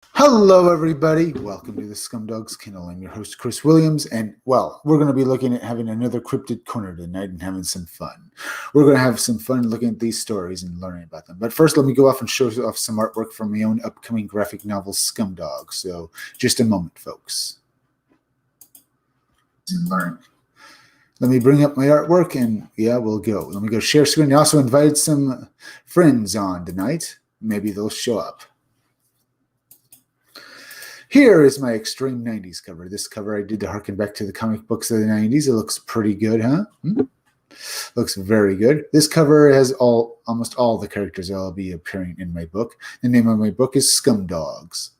Hello, everybody. Welcome to the Scumdogs Kennel. I'm your host, Chris Williams, and well, we're going to be looking at having another cryptid corner tonight and having some fun. We're going to have some fun looking at these stories and learning about them. But first, let me go off and show off some artwork from my own upcoming graphic novel, Scumdog. So, just a moment, folks. Learn. Let me bring up my artwork, and yeah, we'll go. Let me go share screen. I also invited some friends on tonight. Maybe they'll show up. Here is my Extreme 90s cover. This cover I did to harken back to the comic books of the 90s. It looks pretty good, huh? Looks very good. This cover has almost all the characters that will be appearing in my book. The name of my book is Scumdogs.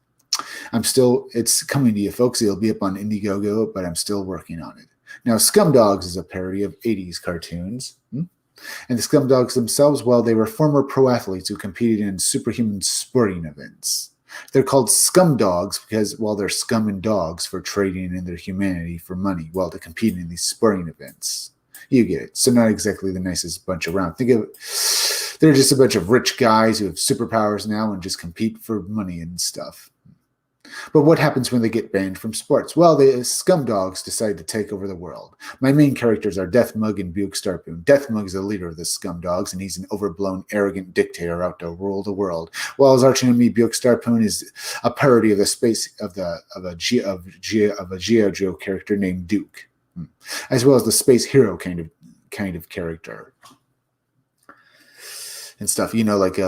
It's coming to you, folks. It'll be up on Indiegogo, but I'm still working on it. Now, Scumdogs is a parody of 80s cartoons. And the Scumdogs themselves, well, they were former pro athletes who competed in superhuman sporting events. They're called scum dogs because, well, they're scum and dogs for trading in their humanity for money while they're competing in these sporting events. You get it. So not exactly the nicest bunch around. Think of it, they're just a bunch of rich guys who have superpowers now and just compete for money and stuff. But what happens when they get banned from sports? Well, the scum dogs decide to take over the world. My main characters are Death Mug and Buick Starpoon. Death Mug is the leader of the scum dogs, and he's an overblown, arrogant dictator out to rule the world. While his archenemy Buick Starpoon is a parody of the space of a G.I. Joe character named Duke, as well as the space hero kind of character and stuff. You know, like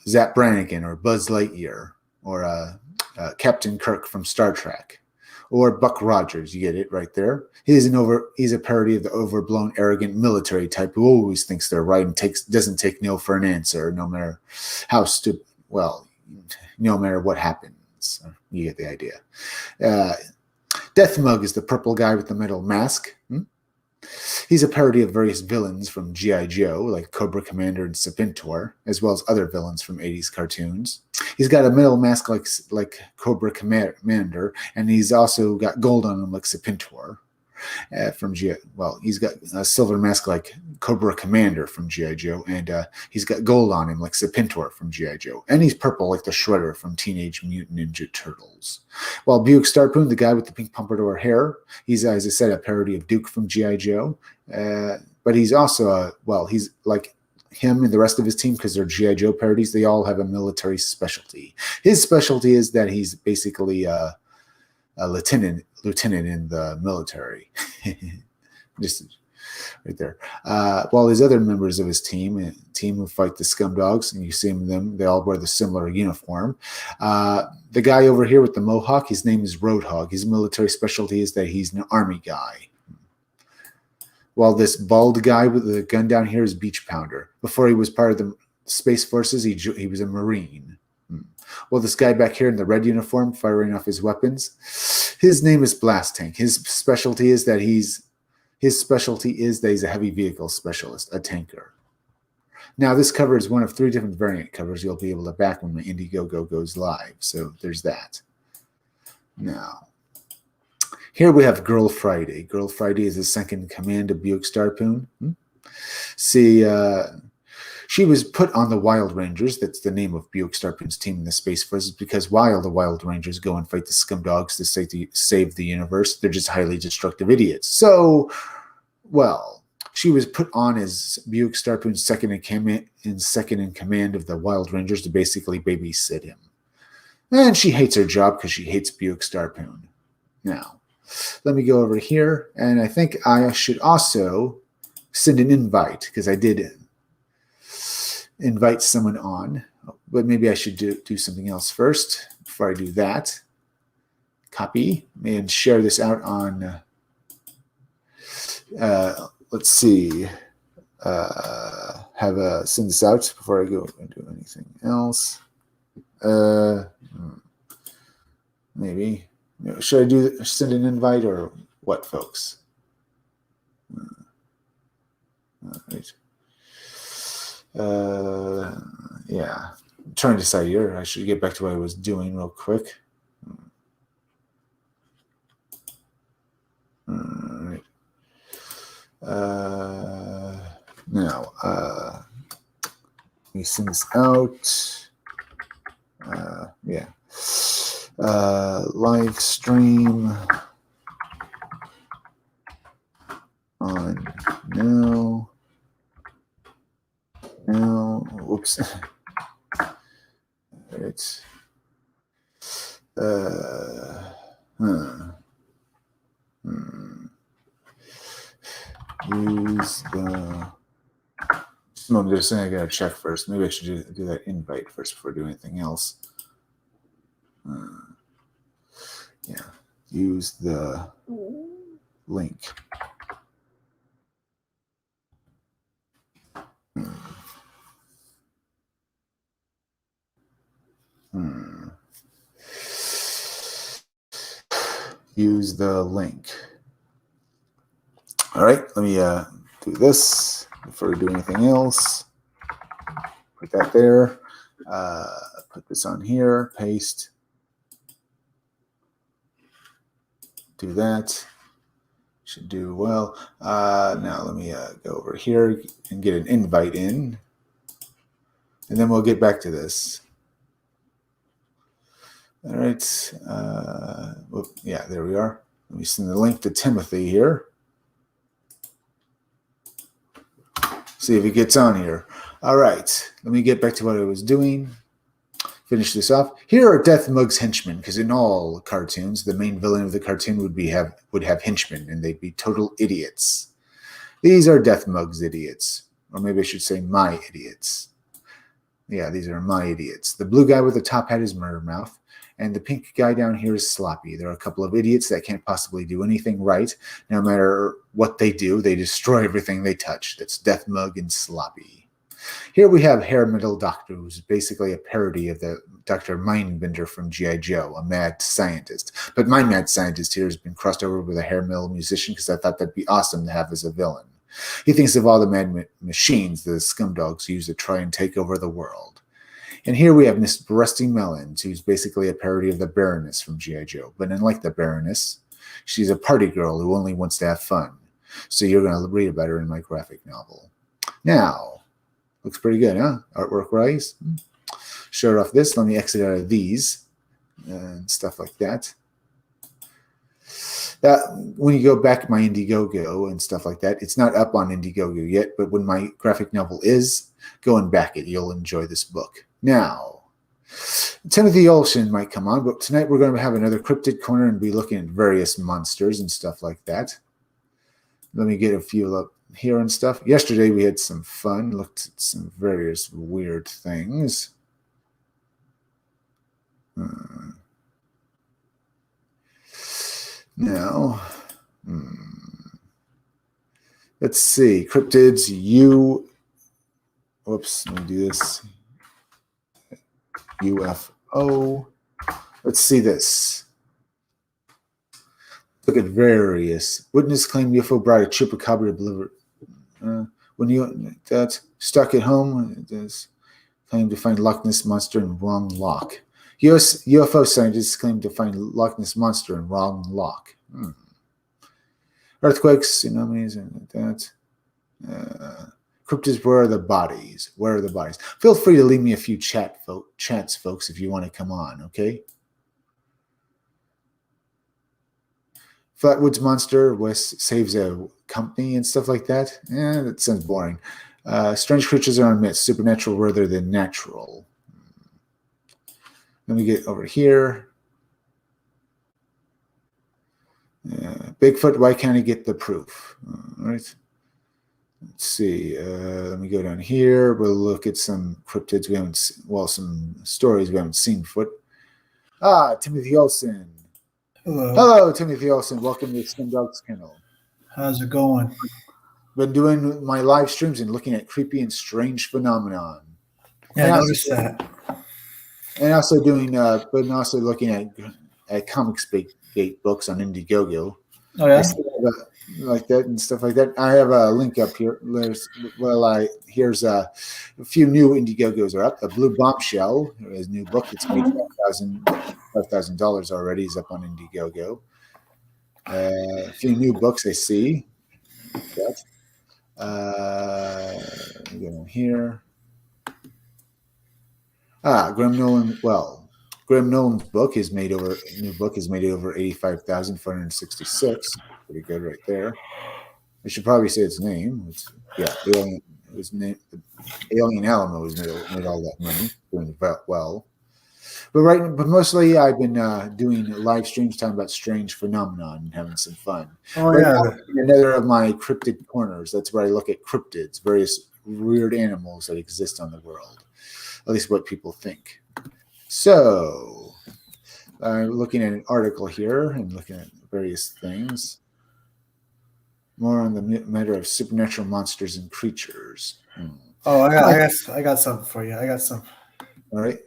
Zap Brannigan or Buzz Lightyear or Captain Kirk from Star Trek, or Buck Rogers. You get it right there. He's a parody of the overblown, arrogant military type who always thinks they're right and doesn't take no for an answer, no matter how stupid. Well, no matter what happens. You get the idea. Death Mug is the purple guy with the metal mask. He's a parody of various villains from G.I. Joe, like Cobra Commander and Serpentor, as well as other villains from 80s cartoons. He's got a metal mask like Cobra Commander, and he's also got gold on him like Serpentor from G.I. Well, he's got a silver mask like Cobra Commander from G.I. Joe, and he's got gold on him like Serpentor from G.I. Joe. And he's purple like the Shredder from Teenage Mutant Ninja Turtles. While Buick Starpoon, the guy with the pink pompadour hair, he's, as I said, a parody of Duke from G.I. Joe. But he's also, he's like him and the rest of his team, because they're G.I. Joe parodies, they all have a military specialty. His specialty is that he's basically a lieutenant in the military. Just right there. While his other members of his team who fight the Scumdogs, and you see them, they all wear the similar uniform. The guy over here with the mohawk, his name is Roadhog. His military specialty is that he's an army guy. While this bald guy with the gun down here is Beach Pounder. Before he was part of the Space Forces, he was a Marine. Well, this guy back here in the red uniform firing off his weapons, his name is Blast Tank. His specialty is that he's a heavy vehicle specialist, a tanker. Now, this cover is one of 3 different variant covers you'll be able to back when my Indiegogo goes live. So there's that. Now, here we have Girl Friday. Girl Friday is the second in command of Buick Starpoon. See, she was put on the Wild Rangers. That's the name of Buick Starpoon's team in the Space Force, because while the Wild Rangers go and fight the Scumdogs to save the universe, they're just highly destructive idiots. So, well, she was put on as Buick Starpoon's second in command of the Wild Rangers to basically babysit him. And she hates her job because she hates Buick Starpoon. Now, let me go over here, and I think I should also send an invite, because I did invite someone on, but maybe I should do something else first before I do that. Copy and share this out on, let's see, send this out before I go and do anything else. Maybe. Should I send an invite or what, folks? All right. Yeah. I'm trying to decide here. I should get back to what I was doing real quick. All right. Now, let me send this out. Yeah. live stream on now. Whoops. It's use the. I'm just saying I gotta check first. Maybe I should do that invite first before doing anything else. Yeah, use the link. Use the link. All right, let me do this before we do anything else. Put that there. Put this on here. Paste. Do that. Should do well. Now let me go over here and get an invite in. And then we'll get back to this. All right. Yeah, there we are. Let me send the link to Timothy here. See if he gets on here. All right. Let me get back to what I was doing. Finish this off. Here are Death Mug's henchmen, because in all cartoons, the main villain of the cartoon would have henchmen, and they'd be total idiots. These are Death Mug's idiots. Or maybe I should say my idiots. Yeah, these are my idiots. The blue guy with the top hat is Murder Mouth, and the pink guy down here is Sloppy. There are a couple of idiots that can't possibly do anything right. No matter what they do, they destroy everything they touch. That's Death Mug and Sloppy. Here we have Hair Metal Doctor, who's basically a parody of the Dr. Mindbender from G.I. Joe, a mad scientist. But my mad scientist here has been crossed over with a hair metal musician because I thought that'd be awesome to have as a villain. He thinks of all the mad machines the scumdogs use to try and take over the world. And here we have Miss Rusty Melons, who's basically a parody of the Baroness from G.I. Joe. But unlike the Baroness, she's a party girl who only wants to have fun. So you're going to read about her in my graphic novel. Now, looks pretty good, huh? Artwork wise. Shut off this. Let me exit out of these and stuff like that. When you go back my Indiegogo and stuff like that, it's not up on Indiegogo yet, but when my graphic novel is, go and back it. You'll enjoy this book. Now, Timothy Olsen might come on, but tonight we're going to have another cryptid corner and be looking at various monsters and stuff like that. Let me get a few up here and stuff. Yesterday we had some fun, looked at some various weird things. Now, let's see. Cryptids, whoops, let me do this. UFO. Let's see this. Look at various. Witness claim UFO brought a chupacabra delivered. When you stuck at home, it claim to find Loch Ness monster in wrong lock. U.S. UFO scientists claim to find Loch Ness monster in wrong lock. Earthquakes, tsunamis, and that. Cryptids, where are the bodies? Where are the bodies? Feel free to leave me a few chats, folks, if you want to come on, okay? Flatwoods monster, West saves a company and stuff like that. That sounds boring. Strange creatures are on myths, supernatural rather than natural. Let me get over here. Bigfoot, why can't I get the proof? All right. Let's see. Let me go down here. We'll look at some cryptids we haven't, some stories we haven't seen before. Timothy Olsen. Hello, Timothy Olsen. Welcome to Skin Dog's Kennel. How's it going? Been doing my live streams and looking at creepy and strange phenomenon. Yeah, I noticed that. And also looking at Comics Gate books on Indiegogo. Oh yeah, like that and stuff like that. I have a link up here. Here's a few new Indiegogos are up. The Blue Bombshell, his new book. It's made $5,000 already. Is up on Indiegogo. A few new books I see. That. Go here. Graham Nolan. Well, Graham Nolan's book is made over 85,466. Pretty good right there. I should probably say its name. Alien. It was named Alien Alamo has made all that money, doing well. But mostly I've been doing live streams talking about strange phenomenon and having some fun. Oh right yeah. now, another of my cryptid corners. That's where I look at cryptids, various weird animals that exist on the world, at least what people think. So I'm looking at an article here and looking at various things. More on the matter of supernatural monsters and creatures. Oh, I got something for you. I got some. All right.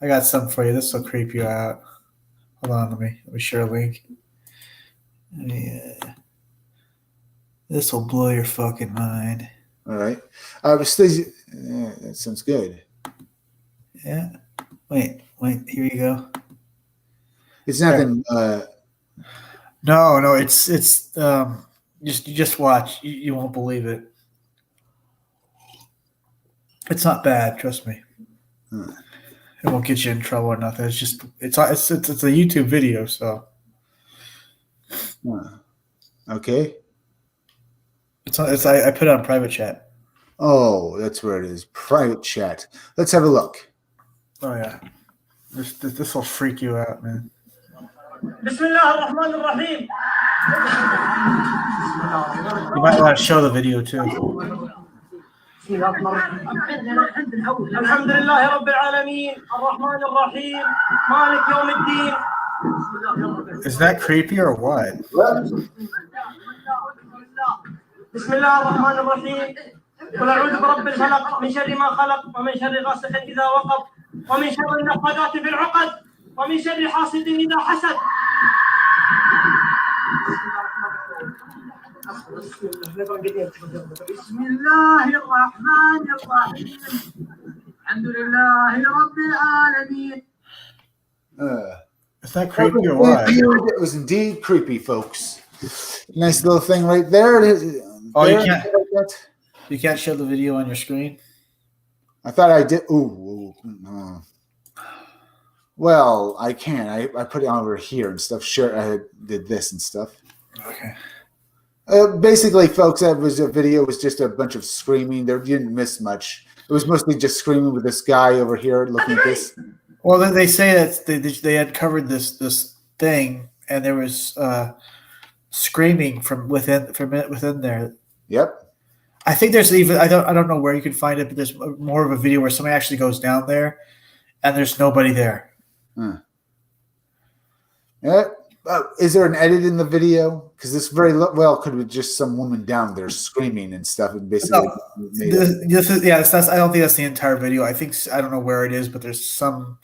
I got something for you. This will creep you out. Hold on, let me share a link. Yeah. This will blow your fucking mind. All right. That sounds good. Yeah. Wait. Here you go. It's nothing. No. It's just watch. You won't believe it. It's not bad. Trust me. It won't get you in trouble or nothing. It's a YouTube video, so. Okay. I put it on private chat. Oh, that's where it is. Private chat. Let's have a look. Oh yeah. This will freak you out, man. Bismillahirrahmanirrahim. You might want to show the video too. الحمد لله رب العالمين الرحمن الرحيم مالك يوم الدين. Is that creepy or what? بسم الله الرحمن الرحيم قل أعوذ برب الفلق من شر ما خلق ومن شر غاسق إذا وقب ومن شر النفاثات في العقد ومن شر حاسد إذا حسد. بسم الله الرحمن الرحيم الحمد لله رب العالمين. Is that creepy or what? It was indeed creepy, folks. Nice little thing right there. Oh, you can't. You can't show the video on your screen. I thought I did. Ooh. Well, I can. I put it over here and stuff. Sure, I did this and stuff. Okay. Basically, folks, that was a video. It was just a bunch of screaming. There didn't miss much. It was mostly just screaming with this guy over here looking at this. Well, they say that they had covered this thing, and there was screaming from within there. Yep. I think there's even I don't know where you can find it, but there's more of a video where somebody actually goes down there, and there's nobody there. Yeah. Is there an edit in the video? Because this very well could be just some woman down there screaming and stuff, and basically. That's I don't think that's the entire video. I don't know where it is, but there's some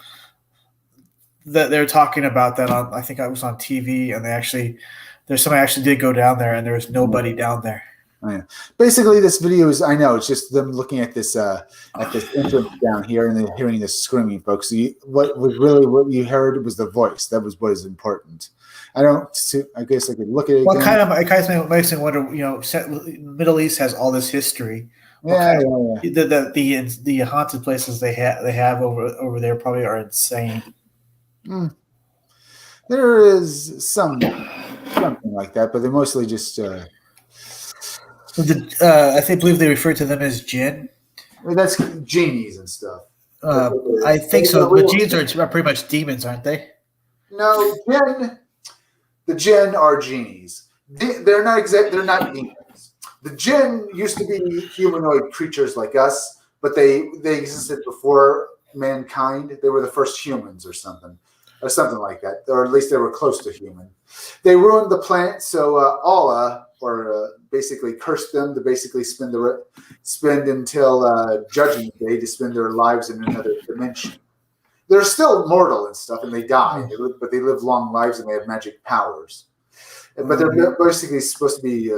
that they're talking about that on. I think I was on TV, and somebody actually did go down there, and there was nobody down there. Oh, yeah. Basically, this video is it's just them looking at this entrance down here, and then hearing this screaming, folks. So what you heard was the voice. That was what is important. I guess I could look at it. Well, it kind of makes me wonder. Middle East has all this history. Yeah. The haunted places they have over there probably are insane. There is something like that, but they're mostly just. I believe they refer to them as jinn. That's genies and stuff. I think so, but jinns are pretty much demons, aren't they? No, the jinn are genies. They're not demons. The jinn used to be humanoid creatures like us, but they existed before mankind. They were the first humans or something like that, or at least they were close to human. They ruined the planet, so Allah, basically cursed them to basically spend until Judgment Day to spend their lives in another dimension. They're still mortal and stuff, and they die, but they live long lives and they have magic powers. But they're basically supposed to be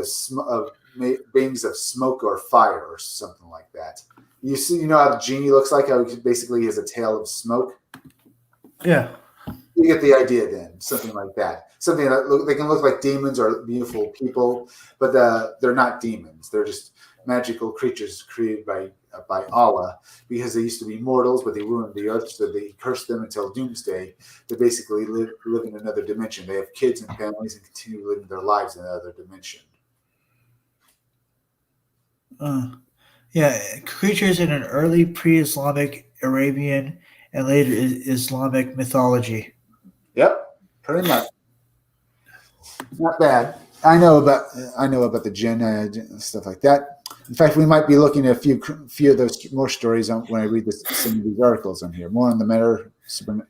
beings of smoke or fire or something like that. You know how the genie looks like? How he basically has a tail of smoke? Yeah. You get the idea then, something like that. Something that they can look like demons or beautiful people, but they're not demons. They're just magical creatures created by by Allah because they used to be mortals, but they ruined the earth, so they cursed them until doomsday. They basically live in another dimension. They have kids and families and continue living their lives in another dimension. Yeah, creatures in an early pre-Islamic Arabian and later Islamic mythology. Yep, pretty much. Not bad. I know about the jinn and stuff like that. In fact, we might be looking at a few of those more stories when I read some of these articles on here. More on the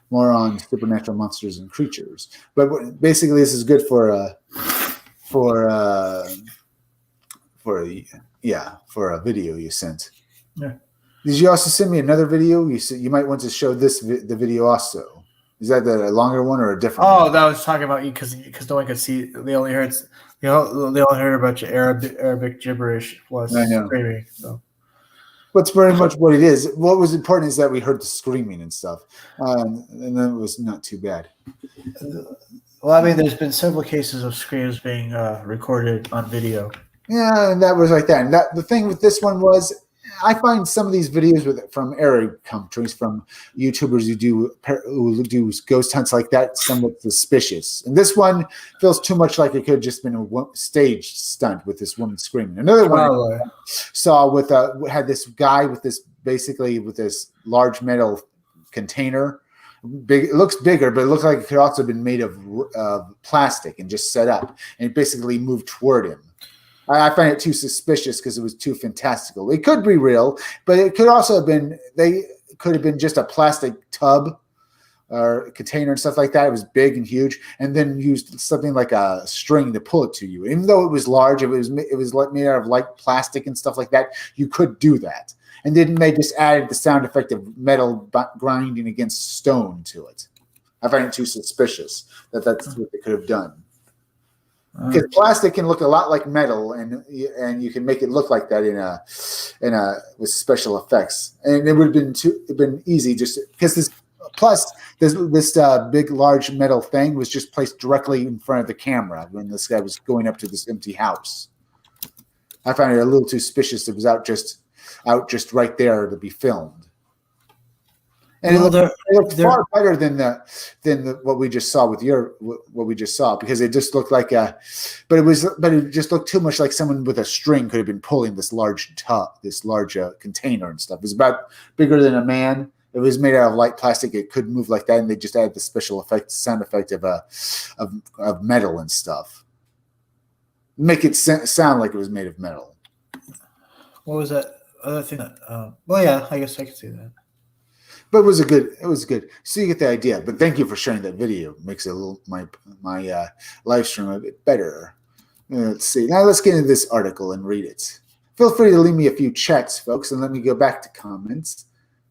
more on supernatural monsters and creatures. But basically, this is good for a video you sent. Yeah. Did you also send me another video? You said you might want to show the video also. Is that the longer one or a different one? Oh, that was talking about you because no one could see. They only heard they only heard a bunch of Arabic gibberish plus screaming. So. That's very much what it is. What was important is that we heard the screaming and stuff, and then it was not too bad. Well, I mean, there's been several cases of screams being recorded on video. Yeah, and that was like that. And the thing with this one was, I find some of these videos from Arab countries, from YouTubers who do ghost hunts like that, somewhat suspicious. And this one feels too much like it could have just been a staged stunt with this woman screaming. Another one I saw had this guy with this large metal container. It looks bigger, but it looks like it could also have been made of plastic and just set up, and it basically moved toward him. I find it too suspicious because it was too fantastical. It could be real, but it could also have been. They could have been just a plastic tub or container and stuff like that. It was big and huge, and then used something like a string to pull it to you. Even though it was large, it was made out of light plastic and stuff like that. You could do that, and then they just added the sound effect of metal grinding against stone to it. I find it too suspicious that that's what they could have done. Because plastic can look a lot like metal, and you can make it look like that with special effects, and it would have been easy just because this big large metal thing was just placed directly in front of the camera when this guy was going up to this empty house. I found it a little too suspicious. It was out just right there to be filmed. And it looked far better than what we just saw because it just looked like it just looked too much like someone with a string could have been pulling this large container and stuff. It was about bigger than a man. It was made out of light plastic. It could move like that, and they just added the special sound effect of metal and stuff. Make it sound like it was made of metal. What was that other thing? Well, yeah, I guess I could see that. But it was good. So you get the idea. But thank you for sharing that video. It makes my live stream a bit better. Let's see. Now let's get into this article and read it. Feel free to leave me a few chats, folks, and let me go back to comments.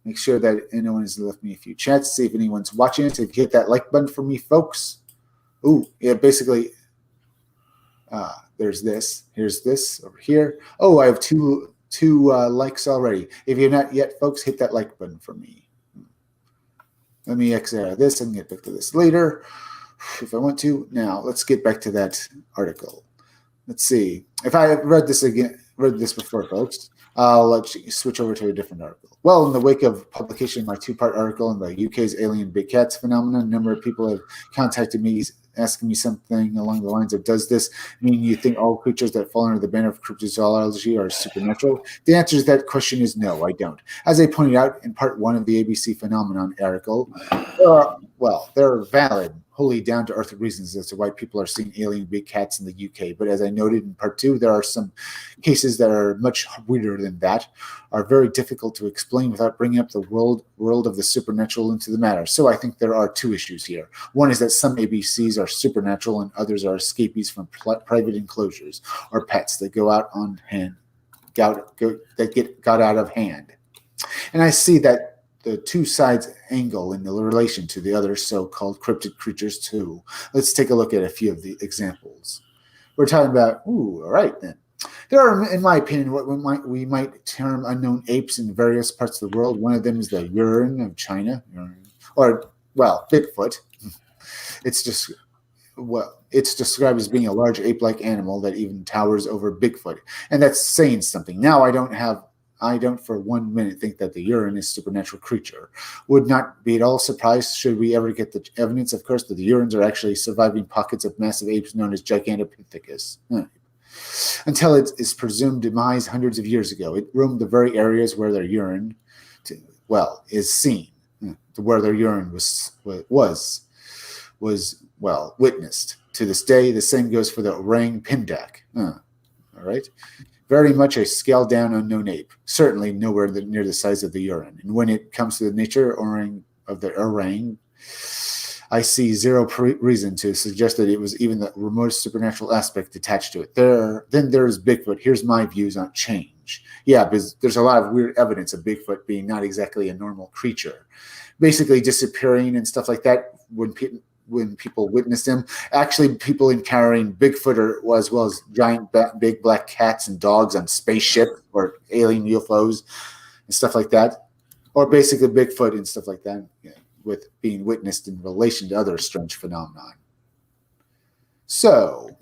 Make sure that anyone has left me a few chats. See if anyone's watching it. If you hit that like button for me, folks. Ooh, yeah, basically, there's this. Here's this over here. Oh, I have two likes already. If you're not yet, folks, hit that like button for me. Let me exit out of this. I can get back to this later if I want to. Now, let's get back to that article. Let's see. If I read this before, folks, I'll let you switch over to a different article. Well, in the wake of publication of my two-part article on the UK's alien big cats phenomenon, a number of people have contacted me asking me something along the lines of, does this mean you think all creatures that fall under the banner of cryptozoology are supernatural? The answer to that question is no, I don't. As I pointed out in part 1 of the ABC Phenomenon article, there are valid, wholly down-to-earth reasons as to why people are seeing alien big cats in the UK. But as I noted in part 2, there are some cases that are much weirder than that, are very difficult to explain without bringing up the world of the supernatural into the matter. So I think there are two issues here. One is that some ABCs are supernatural and others are escapees from private enclosures or pets that got out of hand. And I see that the two sides angle in the relation to the other so-called cryptid creatures too. Let's take a look at a few of the examples. We're talking about, all right then. There are, in my opinion, what we might term unknown apes in various parts of the world. One of them is the Yuran of China, Bigfoot. It's described as being a large ape-like animal that even towers over Bigfoot, and that's saying something. Now I don't have I don't for 1 minute think that the urine is a supernatural creature. Would not be at all surprised should we ever get the evidence, of course, that the urines are actually surviving pockets of massive apes known as Gigantopithecus. Until it is presumed demise hundreds of years ago, it roamed the very areas where their urine, is seen, where their urine was witnessed. To this day, the same goes for the orang pindak. All right. Very much a scaled-down unknown ape, certainly nowhere near the size of the urine. And when it comes to the nature of the orang, I see zero reason to suggest that it was even the remotest supernatural aspect attached to it. Then there's Bigfoot. Here's my views on change. Yeah, because there's a lot of weird evidence of Bigfoot being not exactly a normal creature, basically disappearing and stuff like that when people witnessed him. Actually, people encountering Bigfoot as well as giant big black cats and dogs on spaceships or alien UFOs and stuff like that, or basically Bigfoot and stuff like that. Yeah. With being witnessed in relation to other strange phenomenon. So,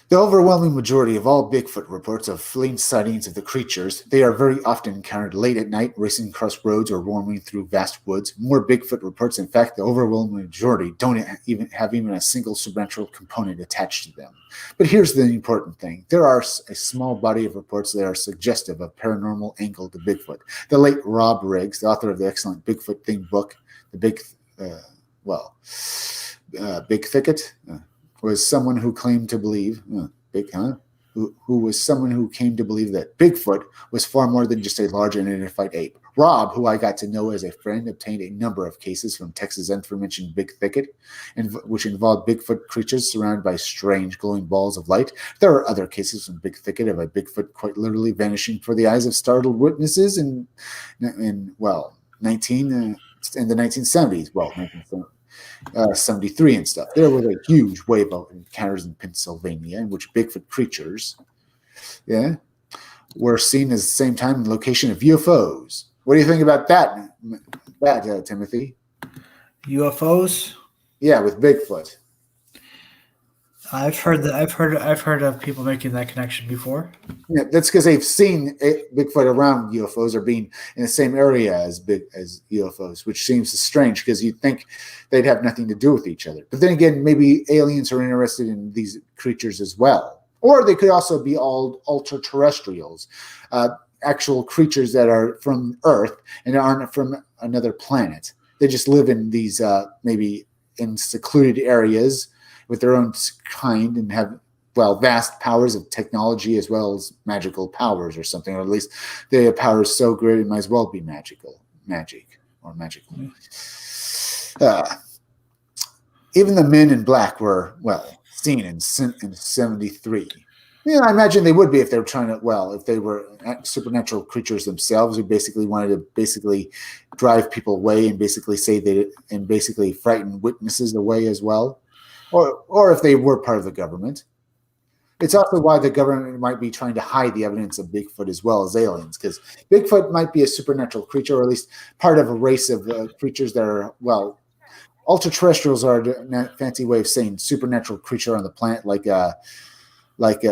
the overwhelming majority of all Bigfoot reports of fleeing sightings of the creatures, they are very often encountered late at night, racing across roads or roaming through vast woods. More Bigfoot reports, in fact, the overwhelming majority don't even have a single supernatural component attached to them. But here's the important thing. There are a small body of reports that are suggestive of paranormal angle to Bigfoot. The late Rob Riggs, the author of the excellent Bigfoot Thing book, the Big Thicket, was someone who claimed to believe, who was someone who came to believe that Bigfoot was far more than just a large unidentified ape. Rob, who I got to know as a friend, obtained a number of cases from Texas' aforementioned Big Thicket, which involved Bigfoot creatures surrounded by strange glowing balls of light. There are other cases from Big Thicket of a Bigfoot quite literally vanishing before the eyes of startled witnesses in the 1970s. 73 and stuff. There was a huge wave of encounters in Pennsylvania in which Bigfoot creatures, were seen at the same time in the location of UFOs. What do you think about that, Timothy? UFOs? Yeah, with Bigfoot. I've heard of people making that connection before. Yeah, that's because they've seen Bigfoot around UFOs or being in the same area as UFOs, which seems strange because you'd think they'd have nothing to do with each other. But then again, maybe aliens are interested in these creatures as well. Or they could also be all ultra-terrestrials, actual creatures that are from Earth and aren't from another planet. They just live in these maybe in secluded areas with their own kind and have, vast powers of technology as well as magical powers or something, or at least their power is so great it might as well be magical. Even the men in black were, seen in 73. Yeah, I imagine they would be if they were trying to, if they were supernatural creatures themselves who basically wanted to drive people away and basically frighten witnesses away as well. Or if they were part of the government. It's also why the government might be trying to hide the evidence of Bigfoot as well as aliens, because Bigfoot might be a supernatural creature, or at least part of a race of creatures that are, ultra-terrestrials are a fancy way of saying supernatural creature on the planet,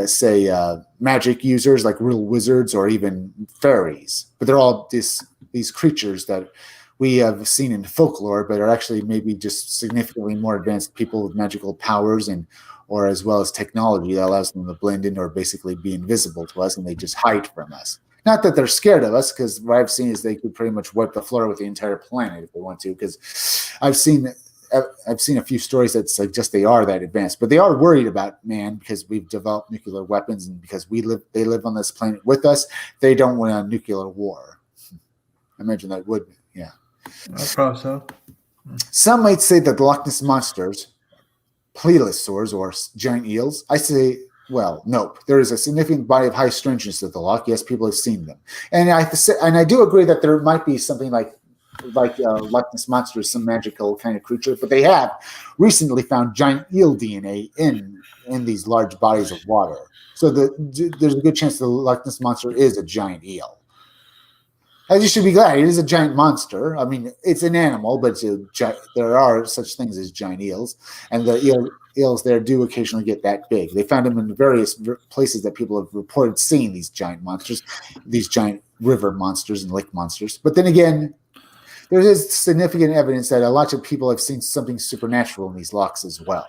say magic users, like real wizards or even fairies. But they're all these creatures that we have seen in folklore, but are actually maybe just significantly more advanced people with magical powers or as well as technology that allows them to blend in or basically be invisible to us, and they just hide from us. Not that they're scared of us, because what I've seen is they could pretty much wipe the floor with the entire planet if they want to, because I've seen a few stories that suggest they are that advanced, but they are worried about man because we've developed nuclear weapons, and because they live on this planet with us, they don't want a nuclear war. I imagine that would, yeah. I probably so. Some might say that the Loch Ness monsters, plesiosaurs or giant eels. I say, nope. There is a significant body of high strangeness at the Loch. Yes, people have seen them, and I do agree that there might be something like Loch Ness monster is some magical kind of creature, but they have recently found giant eel DNA in these large bodies of water. So there's a good chance the Loch Ness monster is a giant eel. You should be glad. It is a giant monster. I mean, it's an animal, but there are such things as giant eels, and the eels there do occasionally get that big. They found them in various places that people have reported seeing these giant monsters, these giant river monsters and lake monsters. But then again, there is significant evidence that a lot of people have seen something supernatural in these lochs as well.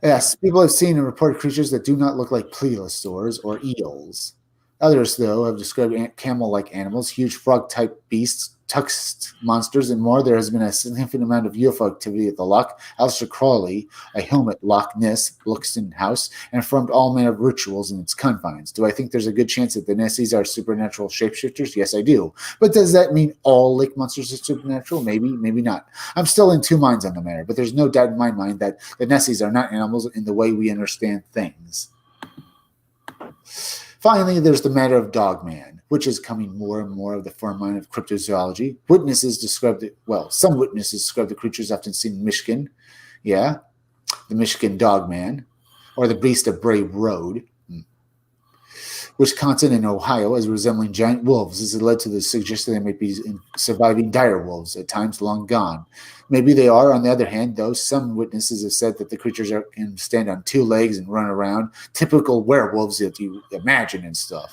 Yes, people have seen and reported creatures that do not look like plesiosaurs or eels. Others, though, have described camel-like animals, huge frog-type beasts, tusked monsters, and more. There has been a significant amount of UFO activity at the loch. Aleister Crowley, a helmet Loch Ness, Luxon House, and formed all manner of rituals in its confines. Do I think there's a good chance that the Nessies are supernatural shapeshifters? Yes, I do. But does that mean all lake monsters are supernatural? Maybe, maybe not. I'm still in two minds on the matter, but there's no doubt in my mind that the Nessies are not animals in the way we understand things. Finally, there's the matter of Dogman, which is coming more and more of the forefront of cryptozoology. Some witnesses describe the creatures often seen in Michigan. Yeah, the Michigan Dogman, or the Beast of Bray Road. Wisconsin and Ohio as resembling giant wolves. This has led to the suggestion they might be surviving dire wolves, at times long gone. Maybe they are. On the other hand, though, some witnesses have said that the creatures can stand on two legs and run around, typical werewolves that you imagine and stuff.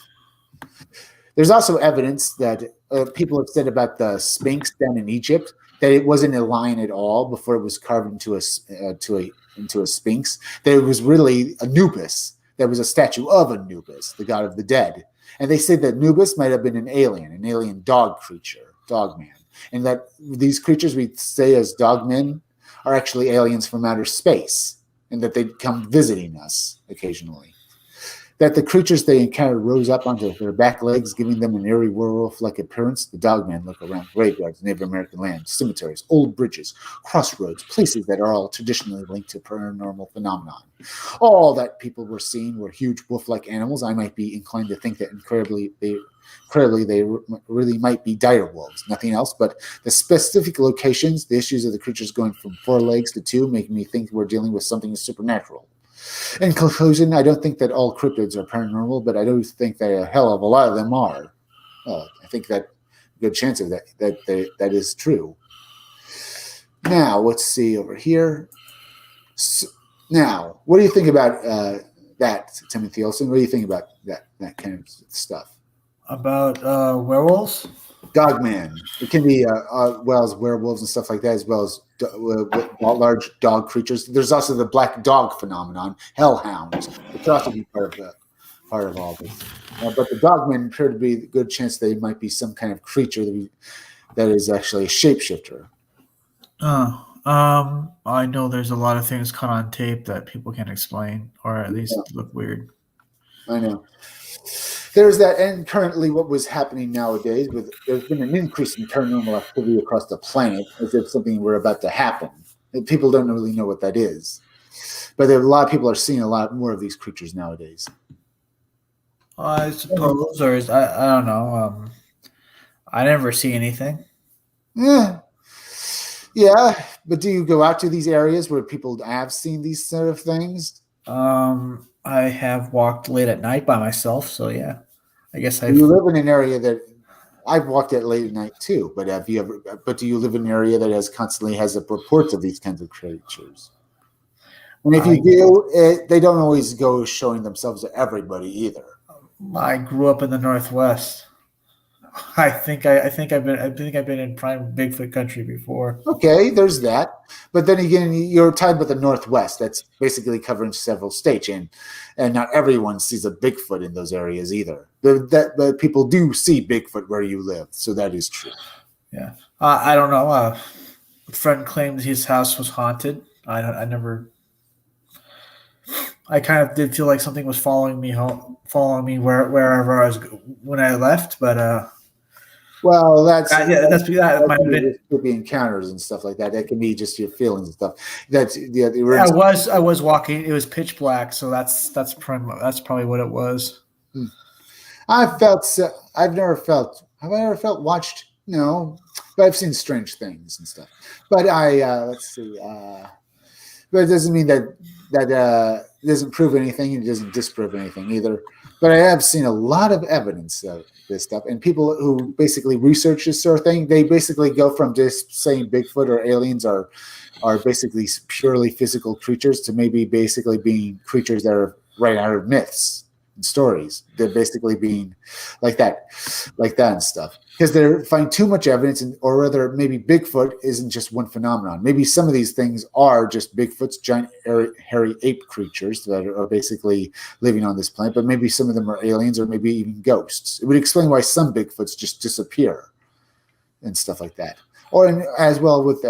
There's also evidence that people have said about the Sphinx down in Egypt that it wasn't a lion at all before it was carved into a Sphinx. That it was really Anubis. There was a statue of Anubis, the god of the dead. And they say that Anubis might have been an alien dog creature, dogman. And that these creatures we say as dogmen are actually aliens from outer space, and that they come visiting us occasionally. That the creatures they encountered rose up onto their back legs, giving them an eerie werewolf-like appearance. The dogmen look around graveyards, Native American land, cemeteries, old bridges, crossroads, places that are all traditionally linked to paranormal phenomenon. All that people were seeing were huge wolf-like animals. I might be inclined to think that incredibly they really might be dire wolves. Nothing else, but the specific locations, the issues of the creatures going from 4 legs to 2, make me think we're dealing with something supernatural. In conclusion, I don't think that all cryptids are paranormal, but I do think that a hell of a lot of them are. I think that a good chance of that is true. Now, let's see over here. Now, what do you think about that, Timothy Olson? What do you think about that kind of stuff? About werewolves? Dogman. It can be well as werewolves and stuff like that, as well as large dog creatures. There's also the black dog phenomenon, hellhounds, which can also be part of all this. But the dogmen appear to be a good chance they might be some kind of creature that is actually a shapeshifter. I know there's a lot of things caught on tape that people can't explain, or at least look weird. I know. There's that, and currently what was happening nowadays, there's been an increase in paranormal activity across the planet, as if something were about to happen. And people don't really know what that is. But a lot of people are seeing a lot more of these creatures nowadays. I suppose, or I don't know. I never see anything. Yeah, but do you go out to these areas where people have seen these sort of things? I have walked late at night by myself, so yeah. I guess You live in an area that I've walked at late at night too. But have you ever? But do you live in an area that constantly has reports of these kinds of creatures? And if you do, they don't always go showing themselves to everybody either. I grew up in the Northwest. I think I've been in prime Bigfoot country before. Okay, there's that. But then again, you're tied with the Northwest. That's basically covering several states, and not everyone sees a Bigfoot in those areas either. But people do see Bigfoot where you live, so that is true. Yeah, I don't know. A friend claimed his house was haunted. I kind of did feel like something was following me home, wherever I was when I left, but. Well, that might have been creepy encounters and stuff like that. That can be just your feelings and stuff. I was walking. It was pitch black, so that's probably what it was. Have I ever felt watched? No, but I've seen strange things and stuff. But let's see. But it doesn't mean that doesn't prove anything, and it doesn't disprove anything either. But I have seen a lot of evidence of this stuff, and people who basically research this sort of thing, they basically go from just saying Bigfoot or aliens are basically purely physical creatures to maybe basically being creatures that are right out of myths and stories. They're basically being like that and stuff. Because they find too much evidence, or rather, maybe Bigfoot isn't just one phenomenon. Maybe some of these things are just Bigfoot's giant hairy ape creatures that are basically living on this planet, but maybe some of them are aliens or maybe even ghosts. It would explain why some Bigfoots just disappear and stuff like that. Or as well with